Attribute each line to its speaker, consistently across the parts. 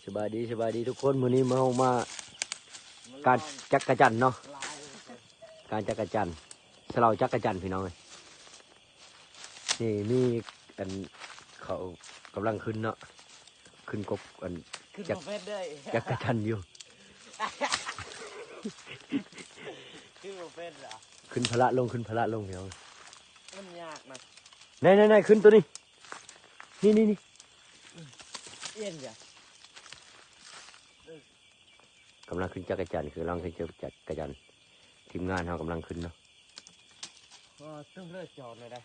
Speaker 1: สบายดีทุกคนมื้อนี้มาการจักรจันทร์เนาะการจักรจันทร์สลาวจักรจันทร์พี่น้องเลยนี่มีอันเขากำลังขึ้นเนาะขึ้นกบอันจักรจันทร์อยู่ขึ้นพละลงพี่น้อง
Speaker 2: มันยากนะ
Speaker 1: ไหนขึ้นตัวนี้นี่
Speaker 2: เอี้ยนจ้ะ
Speaker 1: กำลังขึ้นจักรจันทร์คือกำลังขึ้นจักรจันทร์ทีมงานเขากำลังขึ้นเนาะ
Speaker 2: ตึ้งเลือดจอดเลยได้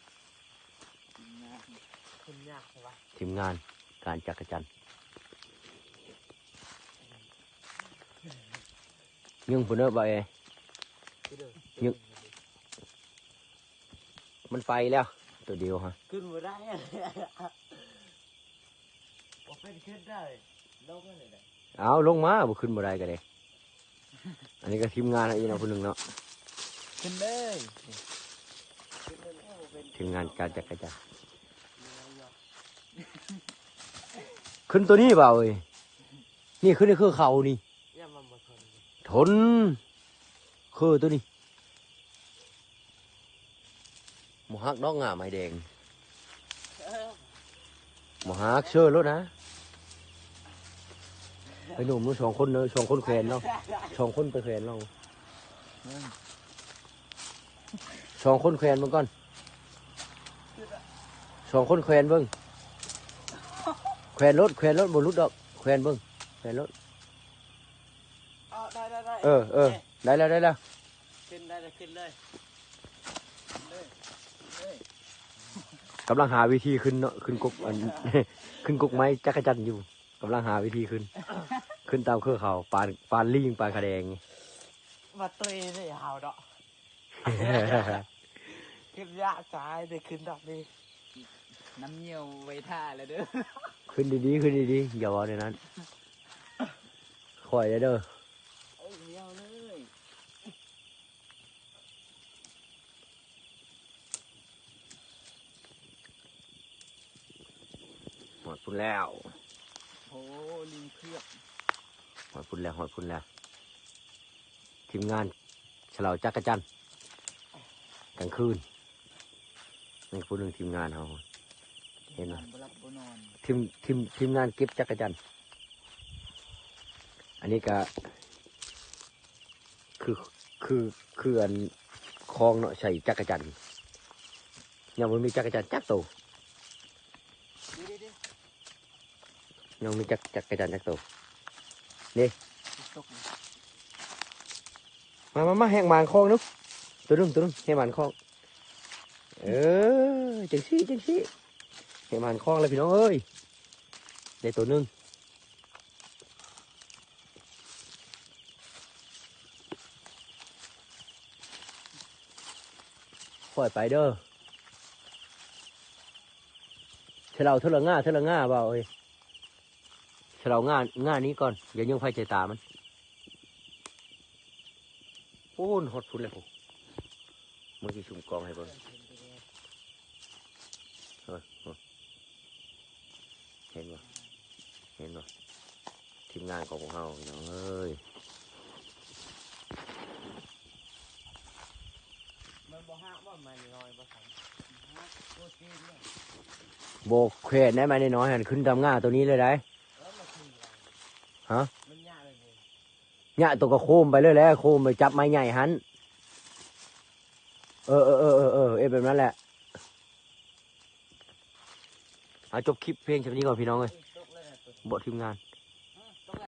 Speaker 2: ขึ้นยากใช่ปะ
Speaker 1: ทีมงานการจักรจันทร์nhưng phụ nữ vậy nhưngมันไฟแล้วตัวเดียวฮะ
Speaker 2: ขึ้นมาได้บอกเป็นขึ้นได้ลงมาเลยได้
Speaker 1: เอาลงมาบุขึ้นมาได้กันเลยอันนี้ก็ทีมงานอีกนะคนหนึ่งเนาะ
Speaker 2: ขึ้นเลย
Speaker 1: ทีมงานการจักรจันทร์ขึ้นตัวนี้เปล่าเอ้ยนี่ขึ้นในเครือเขานี่ทนคือตัวนี้หมูฮักดอกงาไม้แดงหมูฮักเชื่อรถนะไอ้หนุ่มนู้นสองคนเนอะสองคนแขวนเนาะสองคนไปแขวนเราสองคนแขวนมึงก่อนสองคนแขวนเบิ้งแขวนรถบนรถดอกแขวนเบิ้งแขวนรถ
Speaker 2: ได้
Speaker 1: ได้แล้ว
Speaker 2: ขึ้นเลย
Speaker 1: กำลังหาวิธีขึ้นเนาะขึ้นกกอัน ขึ้นกกไม้จักรจันทร์อยู่กำลังหาวิธีขึ้นตามเครือเขาปานลิงปานขะแดง
Speaker 2: มาตัวเองเลยหาวดอกขึ้นยากซ้ายแต่ขึ้นดอกนี่น้ำเยี่ยวไว้ท่าเลยเด้อ
Speaker 1: ขึ้นดีอย่าว่าในนั้นคอยเด้อ
Speaker 2: เยี่ยวเลย
Speaker 1: หอดพุ่นแล้ว
Speaker 2: โอ้ลิงเพียบ
Speaker 1: หอดพุ่นแล้วทีมงานเฉลาจักรจันทร์กลางคืนนี่พูดถึงทีมงานเขาเห็นไหมทีมงานเก็บจักรจันทร์อันนี้ก็คืออันคลองเนาะใส่จักรจันทร์ยังไม่มีจักรจันทร์จักรโตยังมีจักรจันทร์จักรโตนี่มาแหงหมานคลองนุ๊กตัวนึงแหงหมานคลองจังซี่แหงหมานคลองเลยพี่น้องเอ้ยได้ตัวนึงปล่อยไปเด้อเฉลาเท่าง่าเปล่าเอ้ยเฉลาง่านี้ก่อนอย่ายังไฟใจตามันโอ้หดพุ่นเลยผมเมื่อกี้ชุ่มกองให้เบิ่งเห็นบ่ทีมงานของพวกเราพี่น้องเอ้ยโบกแขวนได้ไหมน้อยๆหันขึ้นทำง่าตัวนี้เลยได้ฮะเนี่ยตัวก็โคมไปเลยแล้วโคมไปจับไม้ใหญ่หันแบบนั้นแหละเอาจบคลิปเพลงแบบนี้ก่อนพี่น้องเลยบททีมงาน